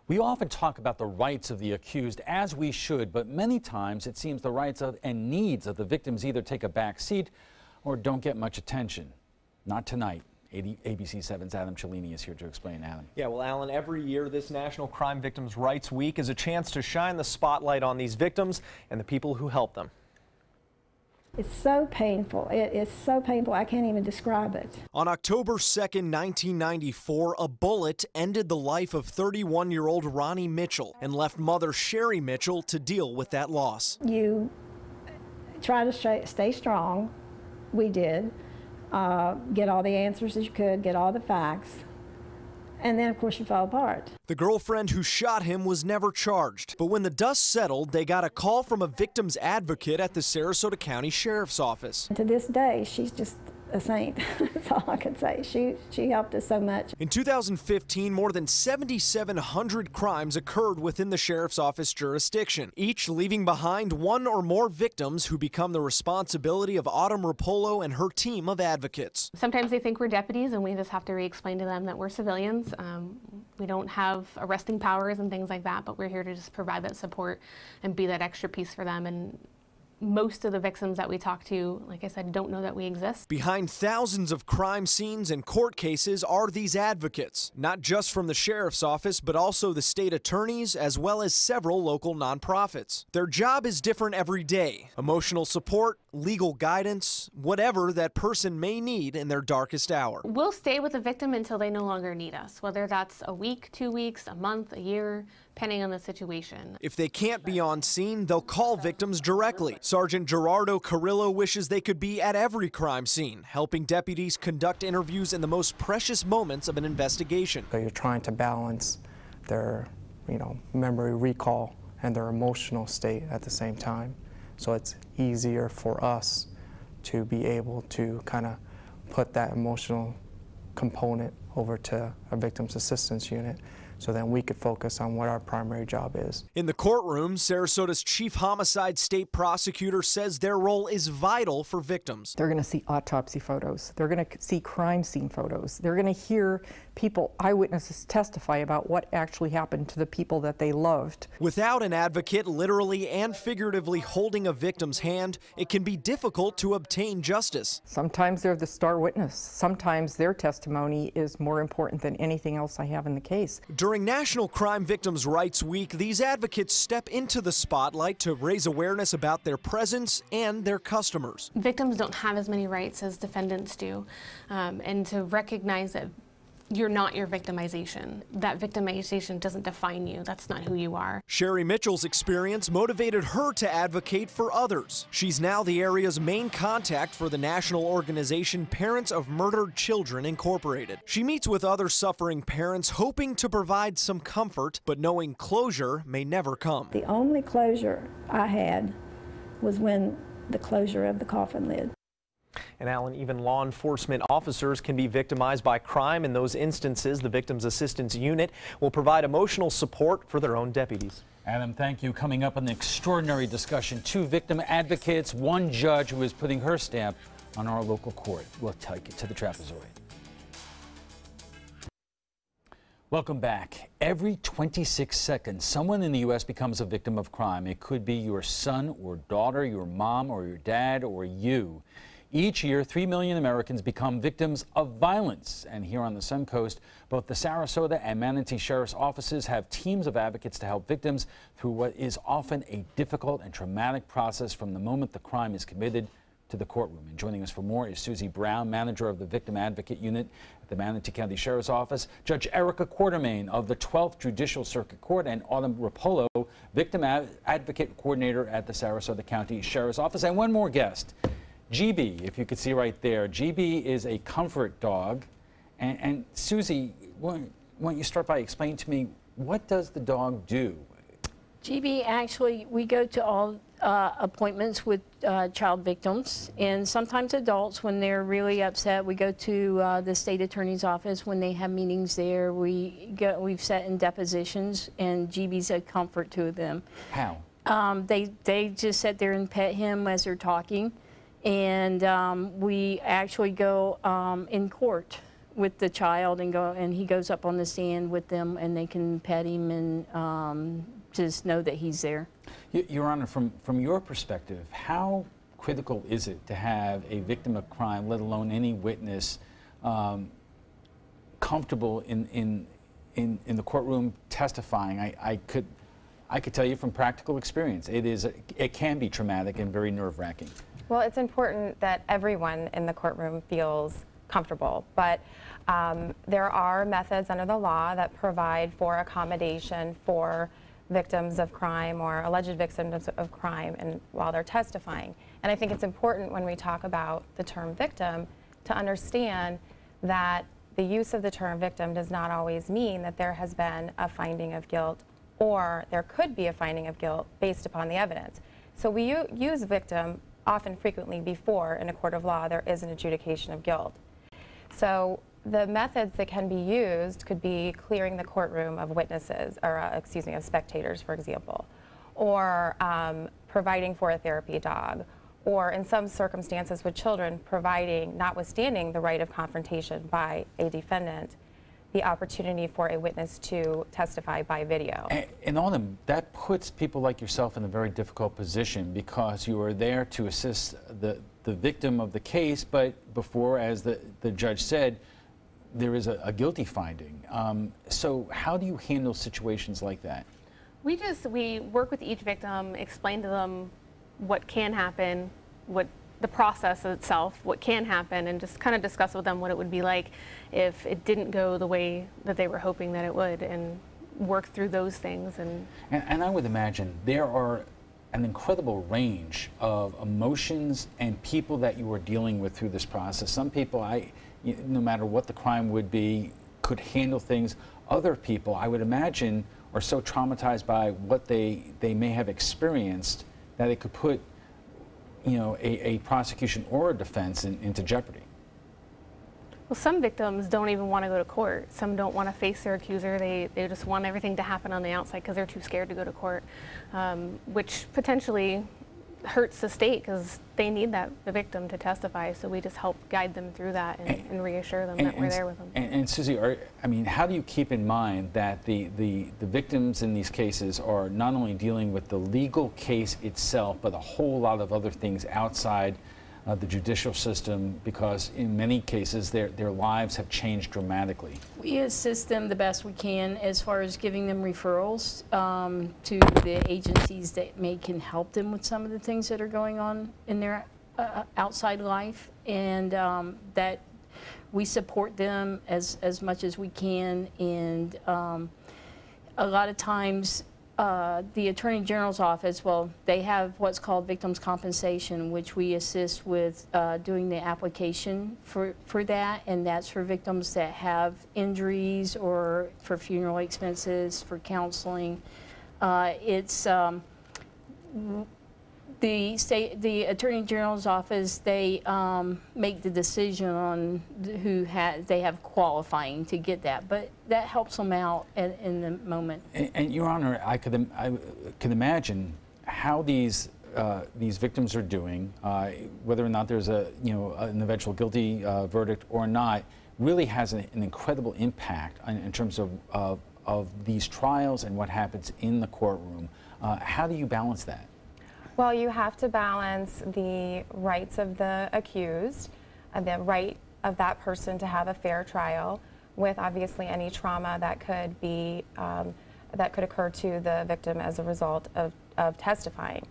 We often talk about the rights of the accused, as we should, but many times it seems the rights and needs of the victims either take a back seat or don't get much attention. Not tonight. ABC 7's Adam Cellini is here to explain. Adam. Yeah, well, Alan, every year this National Crime Victims' Rights Week is a chance to shine the spotlight on these victims and the people who help them. It's so painful. It is so painful, I can't even describe it. On October 2nd, 1994, a bullet ended the life of 31-year-old Ronnie Mitchell and left mother Sherry Mitchell to deal with that loss. You try to stay strong. We did. Get all the answers as you could, get all the facts. And then, of course, you fall apart. The girlfriend who shot him was never charged, but when the dust settled, they got a call from a victim's advocate at the Sarasota County Sheriff's Office. To this day, she's just a saint. That's all I can say. She helped us so much. In 2015, more than 7,700 crimes occurred within the Sheriff's Office jurisdiction, each leaving behind one or more victims who become the responsibility of Autumn Rapolo and her team of advocates. Sometimes they think we're deputies and we just have to re-explain to them that we're civilians. We don't have arresting powers and things like that, but we're here to just provide that support and be that extra piece for them. And most of the victims that we talk to, like I said, don't know that we exist. Behind thousands of crime scenes and court cases are these advocates, not just from the Sheriff's Office, but also the state attorneys, as well as several local nonprofits. Their job is different every day. Emotional support, legal guidance, whatever that person may need in their darkest hour. We'll stay with the victim until they no longer need us, whether that's a week, 2 weeks, a month, a year, depending on the situation. If they can't be on scene, they'll call victims directly. Sergeant Gerardo Carrillo wishes they could be at every crime scene, helping deputies conduct interviews in the most precious moments of an investigation. So you're trying to balance their, memory recall and their emotional state at the same time. So it's easier for us to be able to kind of put that emotional component over to a victim's assistance unit, so then we could focus on what our primary job is. In the courtroom, Sarasota's chief homicide state prosecutor says their role is vital for victims. They're going to see autopsy photos. They're going to see crime scene photos. They're going to hear eyewitnesses testify about what actually happened to the people that they loved. Without an advocate literally and figuratively holding a victim's hand, it can be difficult to obtain justice. Sometimes they're the star witness. Sometimes their testimony is more important than anything else I have in the case. During National Crime Victims' Rights Week, these advocates step into the spotlight to raise awareness about their presence and their customers. Victims don't have as many rights as defendants do, and to recognize that you're not your victimization. That victimization doesn't define you. That's not who you are. Sherry Mitchell's experience motivated her to advocate for others. She's now the area's main contact for the national organization Parents of Murdered Children Incorporated. She meets with other suffering parents, hoping to provide some comfort, but knowing closure may never come. The only closure I had was when the closure of the coffin lid. And Alan, even law enforcement officers can be victimized by crime. In those instances, the Victims Assistance Unit will provide emotional support for their own deputies. Adam, thank you. Coming up, an extraordinary discussion. 2 victim advocates, 1 judge who is putting her stamp on our local court. We'll take it to the trapezoid. Welcome back. Every 26 seconds, someone in the U.S. becomes a victim of crime. It could be your son or daughter, your mom or your dad, or you. Each year, 3 million Americans become victims of violence. And here on the Suncoast, both the Sarasota and Manatee Sheriff's offices have teams of advocates to help victims through what is often a difficult and traumatic process from the moment the crime is committed to the courtroom. And joining us for more is Susie Brown, manager of the Victim Advocate Unit at the Manatee County Sheriff's Office, Judge Erica Quartermain of the 12th Judicial Circuit Court, and Autumn Rapolo, Victim Advocate Coordinator at the Sarasota County Sheriff's Office, and one more guest. GB, if you could see right there, GB is a comfort dog. And Susie, why don't you start by explaining to me, what does the dog do? GB, actually, we go to all appointments with child victims, and sometimes adults when they're really upset. We go to the state attorney's office when they have meetings there. We've sat in depositions, and GB's a comfort to them. How? They just sit there and pet him as they're talking. And we actually go in court with the child and he goes up on the stand with them and they can pet him and just know that he's there. Your Honor, from your perspective, how critical is it to have a victim of crime, let alone any witness, comfortable in the courtroom testifying? I could tell you from practical experience, it can be traumatic and very nerve-wracking. Well, it's important that everyone in the courtroom feels comfortable, but there are methods under the law that provide for accommodation for victims of crime or alleged victims of crime and while they're testifying. And I think it's important when we talk about the term victim to understand that the use of the term victim does not always mean that there has been a finding of guilt or there could be a finding of guilt based upon the evidence. So we use victim often frequently before in a court of law there is an adjudication of guilt. So the methods that can be used could be clearing the courtroom of witnesses, or excuse me, of spectators, for example, or providing for a therapy dog, or in some circumstances with children, providing, notwithstanding the right of confrontation by a defendant, the opportunity for a witness to testify by video. And all them, that puts people like yourself in a very difficult position because you are there to assist the victim of the case, but before, as the judge said, there is a guilty finding. So how do you handle situations like that? We work with each victim, explain to them what can happen, what the process itself, what can happen, and just kind of discuss with them what it would be like if it didn't go the way that they were hoping that it would, and work through those things. And I would imagine there are an incredible range of emotions and people that you are dealing with through this process. Some people, no matter what the crime would be, could handle things. Other people, I would imagine, are so traumatized by what they may have experienced that it could put, a prosecution or a defense into jeopardy. Well, some victims don't even want to go to court. Some don't want to face their accuser. They just want everything to happen on the outside because they're too scared to go to court, which potentially hurts the state because they need the victim to testify. So we just help guide them through that and reassure them that we're there with them. And Susie, how do you keep in mind that the victims in these cases are not only dealing with the legal case itself, but a whole lot of other things outside the judicial system, because in many cases their lives have changed dramatically? We assist them the best we can as far as giving them referrals to the agencies that can help them with some of the things that are going on in their outside life, and that we support them as much as we can. And a lot of times the Attorney General's office, they have what's called victims' compensation, which we assist with doing the application for that, and that's for victims that have injuries or for funeral expenses, for counseling. It's the Attorney General's office, they make the decision on who they have qualifying to get that, but that helps them out in the moment. And Your Honor, I can imagine how these victims are doing, whether or not there's an eventual guilty verdict or not, really has an incredible impact in terms of these trials and what happens in the courtroom. How do you balance that? Well, you have to balance the rights of the accused, the right of that person to have a fair trial, with obviously any trauma that could be that could occur to the victim as a result of testifying.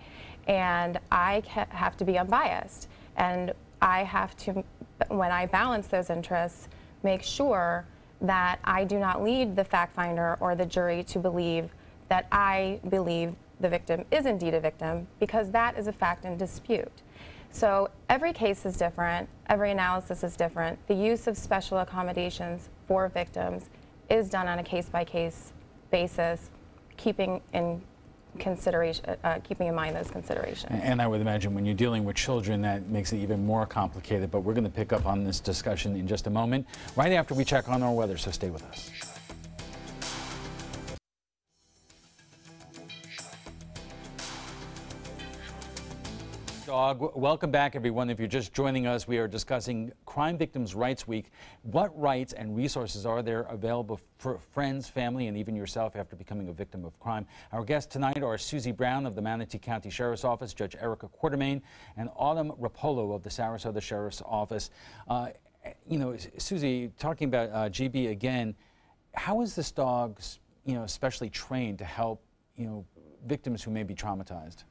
And I have to be unbiased, and I have to, when I balance those interests, make sure that I do not lead the fact finder or the jury to believe that I believe the victim is indeed a victim, because that is a fact in dispute. So every case is different, every analysis is different. The use of special accommodations for victims is done on a case-by-case basis, keeping in mind those considerations. And I would imagine when you're dealing with children, that makes it even more complicated, but we're going to pick up on this discussion in just a moment, right after we check on our weather, so stay with us. Dog. Welcome back, everyone. If you're just joining us, we are discussing Crime Victims' Rights Week. What rights and resources are there available for friends, family, and even yourself after becoming a victim of crime? Our guests tonight are Susie Brown of the Manatee County Sheriff's Office, Judge Erica Quartermaine, and Autumn Rapolo of the Sarasota Sheriff's Office. You know, Susie, talking about GB again, how is this dog, you know, especially trained to help, you know, victims who may be traumatized?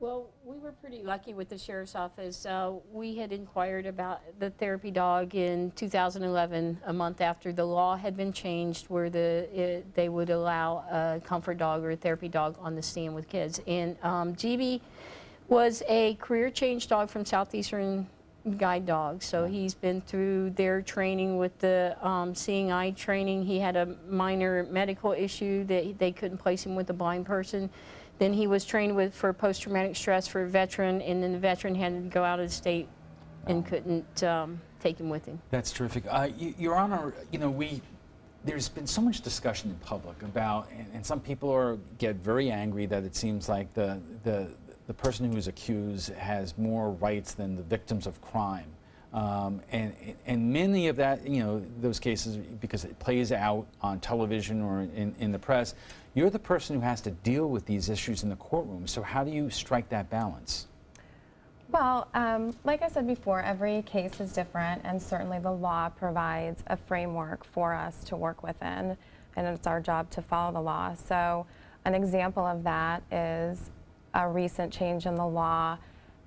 Well, we were pretty lucky with the Sheriff's Office. We had inquired about the therapy dog in 2011, a month after the law had been changed where they would allow a comfort dog or a therapy dog on the stand with kids. And GB was a career change dog from Southeastern Guide Dogs. So he's been through their training with the seeing eye training. He had a minor medical issue that they couldn't place him with a blind person. Then he was trained for post-traumatic stress for a veteran, and then the veteran had to go out of the state and couldn't take him with him. That's terrific. Your Honor, you know, there's been so much discussion in public about, and some people get very angry that it seems like the person who's accused has more rights than the victims of crime. And many of that, you know, those cases, because it plays out on television or in the press, you're the person who has to deal with these issues in the courtroom. So how do you strike that balance? Well, like I said before, every case is different, and certainly the law provides a framework for us to work within, and it's our job to follow the law. So an example of that is a recent change in the law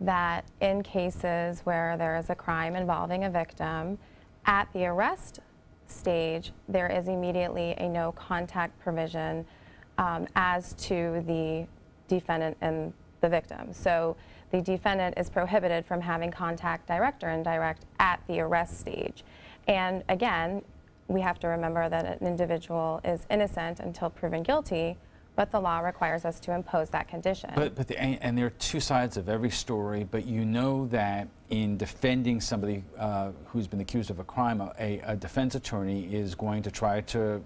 that in cases where there is a crime involving a victim, at the arrest stage, there is immediately a no contact provision as to the defendant and the victim. So the defendant is prohibited from having contact, direct or indirect, at the arrest stage. And again, we have to remember that an individual is innocent until proven guilty, but the law requires us to impose that condition. And there are two sides of every story, but you know that in defending somebody who's been accused of a crime, a defense attorney is going to try to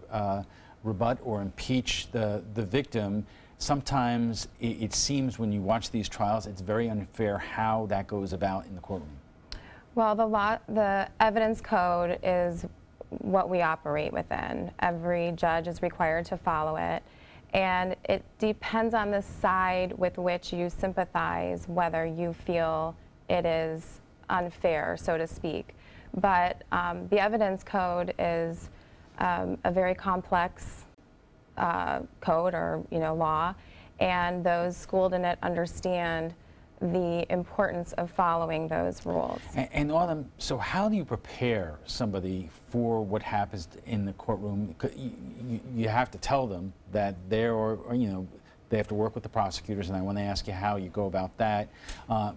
rebut or impeach the victim. Sometimes it seems when you watch these trials, it's very unfair how that goes about in the courtroom. Well, the evidence code is what we operate within. Every judge is required to follow it. And it depends on the side with which you sympathize, whether you feel it is unfair, so to speak. But the evidence code is a very complex code or law, and those schooled in it understand the importance of following those rules. And Autumn, so how do you prepare somebody for what happens in the courtroom? You have to tell them that they have to work with the prosecutors, and I want to ask you how you go about that,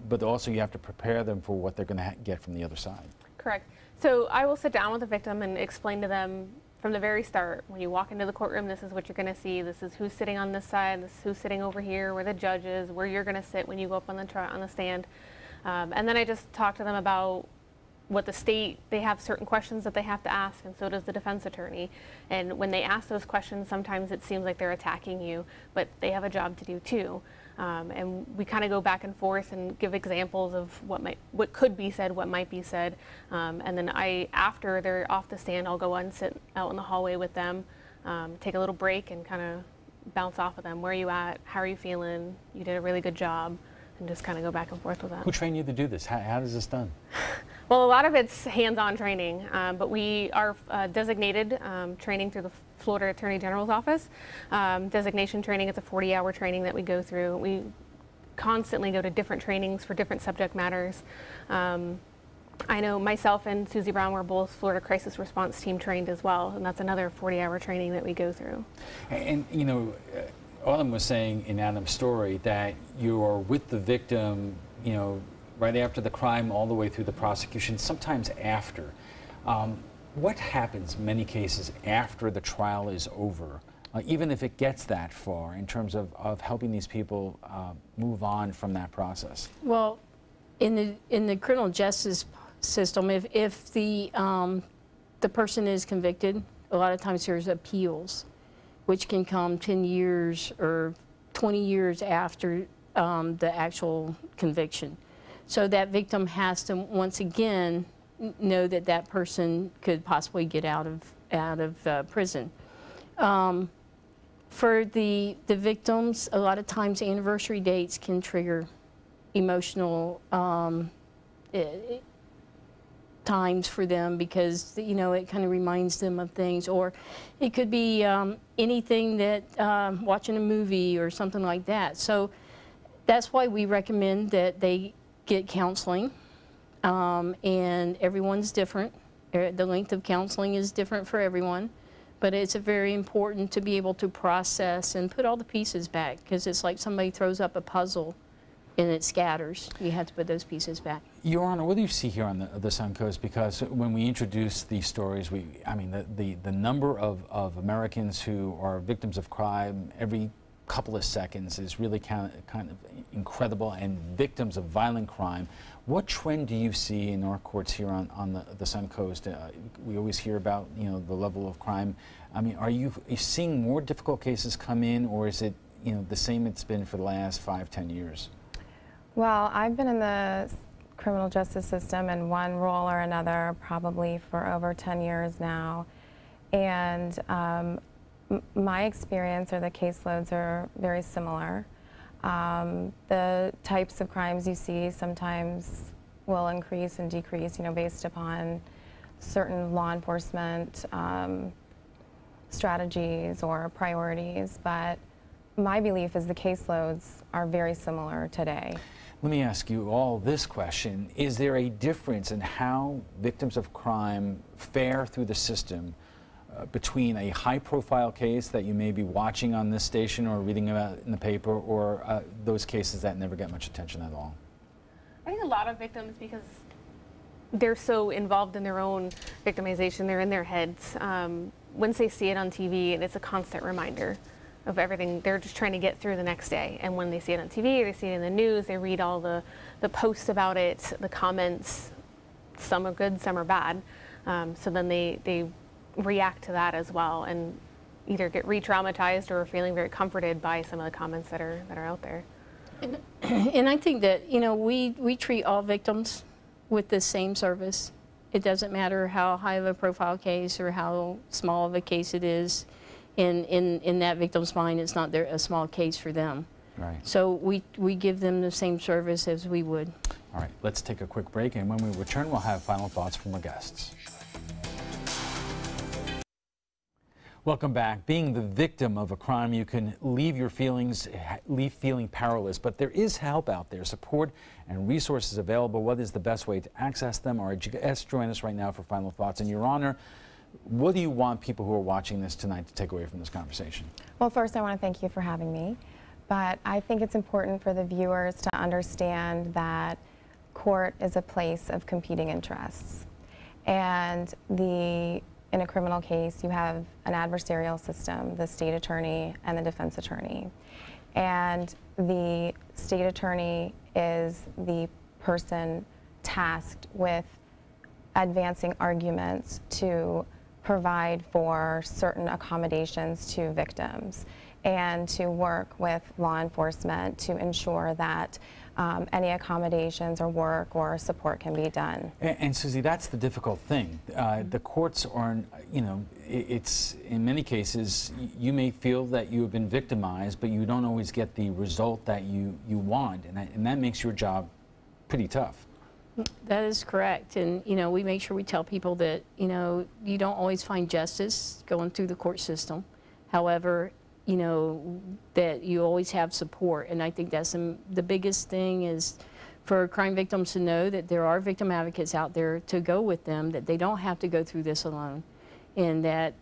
but also you have to prepare them for what they're going to get from the other side. Correct. So I will sit down with the victim and explain to them from the very start, when you walk into the courtroom, this is what you're going to see. This is who's sitting on this side. This is who's sitting over here, where the judge is, where you're going to sit when you go up on the stand. And then I just talk to them about what the state, they have certain questions that they have to ask, and so does the defense attorney. And when they ask those questions, sometimes it seems like they're attacking you, but they have a job to do too. And we kind of go back and forth and give examples of what could be said, what might be said. And then after they're off the stand, I'll go and sit out in the hallway with them, take a little break and kind of bounce off of them. Where are you at? How are you feeling? You did a really good job. And just kind of go back and forth with them. Who trained you to do this? How is this done? Well, a lot of it's hands-on training, but we are designated training through the Florida Attorney General's office. Designation training is a 40-hour training that we go through. We constantly go to different trainings for different subject matters. I know myself and Susie Brown were both Florida Crisis Response Team trained as well, and that's another 40-hour training that we go through. And you know, Autumn was saying in Adam's story that you're with the victim, you know, right after the crime all the way through the prosecution, sometimes after. What happens in many cases after the trial is over, even if it gets that far, in terms of helping these people move on from that process? Well, in the criminal justice system, if the person is convicted, a lot of times there's appeals, which can come 10 years or 20 years after the actual conviction. So that victim has to, once again, know that that person could possibly get out of prison. For the victims, a lot of times anniversary dates can trigger emotional times for them, because you know, it kind of reminds them of things. Or it could be anything that watching a movie or something like that. So that's why we recommend that they get counseling, and everyone's different. The length of counseling is different for everyone, but it's very important to be able to process and put all the pieces back, because it's like somebody throws up a puzzle and it scatters. You have to put those pieces back. Your Honor, what do you see here on the Suncoast? Because when we introduce these stories, I mean, the number of Americans who are victims of crime every couple of seconds is really kind of incredible, and victims of violent crime. What trend do you see in our courts here on the Suncoast? We always hear about, you know, the level of crime. I mean, are you seeing more difficult cases come in, or is it, you know, the same it's been for the last 5-10 years? Well, I've been in the criminal justice system in one role or another probably for over 10 years now, and my experience, or the caseloads, are very similar. The types of crimes you see sometimes will increase and decrease, you know, based upon certain law enforcement strategies or priorities, but my belief is the caseloads are very similar today. Let me ask you all this question. Is there a difference in how victims of crime fare through the system between a high-profile case that you may be watching on this station or reading about in the paper, or those cases that never get much attention at all? I think a lot of victims, because they're so involved in their own victimization, they're in their heads. Once they see it on TV, and it's a constant reminder of everything, they're just trying to get through the next day. And when they see it on TV, they see it in the news, they read all the posts about it, the comments, some are good, some are bad. So then they react to that as well, and either get re-traumatized or are feeling very comforted by some of the comments that are out there. And I think that, you know, we treat all victims with the same service. It doesn't matter how high of a profile case or how small of a case it is. In that victim's mind, it's not a small case for them. Right. So we give them the same service as we would. All right, let's take a quick break, and when we return, we'll have final thoughts from our guests. Welcome back. Being the victim of a crime, you can leave feeling powerless, but there is help out there, support and resources available. What is the best way to access them? Our guests join us right now for final thoughts. And Your Honor, what do you want people who are watching this tonight to take away from this conversation? Well, first I want to thank you for having me, but I think it's important for the viewers to understand that court is a place of competing interests. And in a criminal case, you have an adversarial system, the state attorney and the defense attorney. And the state attorney is the person tasked with advancing arguments to provide for certain accommodations to victims and to work with law enforcement to ensure that any accommodations or work or support can be done. And Susie, that's the difficult thing. The courts aren't, you know, it's in many cases you may feel that you have been victimized, but you don't always get the result that you want, and that makes your job pretty tough. That is correct. And, you know, we make sure we tell people that, you know, you don't always find justice going through the court system. However, you know, that you always have support. And I think that's the biggest thing, is for crime victims to know that there are victim advocates out there to go with them, that they don't have to go through this alone. And that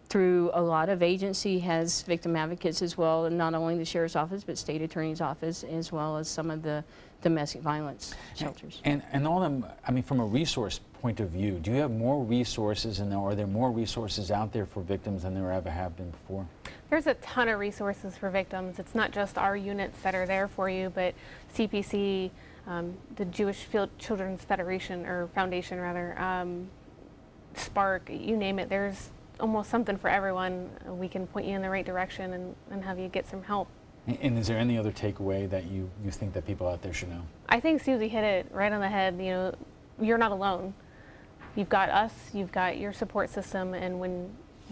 through a lot of agency has victim advocates as well, and not only the Sheriff's Office, but State Attorney's Office, as well as some of the domestic violence shelters. And all of them, I mean, from a resource point of view, do you have more resources, and are there more resources out there for victims than there ever have been before? There's a ton of resources for victims. It's not just our units that are there for you, but CPC, the Jewish Children's Federation, or Foundation rather, Spark, you name it. There's almost something for everyone. We can point you in the right direction and have you get some help. And is there any other takeaway that you think that people out there should know? I think Susie hit it right on the head. You know, you're not alone. You've got us, you've got your support system, and when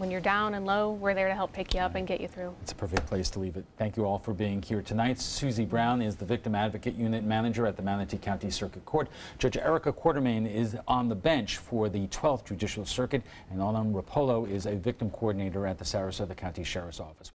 you're down and low, we're there to help pick you up and get you through. It's a perfect place to leave it. Thank you all for being here tonight. Susie Brown is the Victim Advocate Unit Manager at the Manatee County Circuit Court. Judge Erica Quartermain is on the bench for the 12th Judicial Circuit, and Autumn Rapolo is a Victim Coordinator at the Sarasota County Sheriff's Office.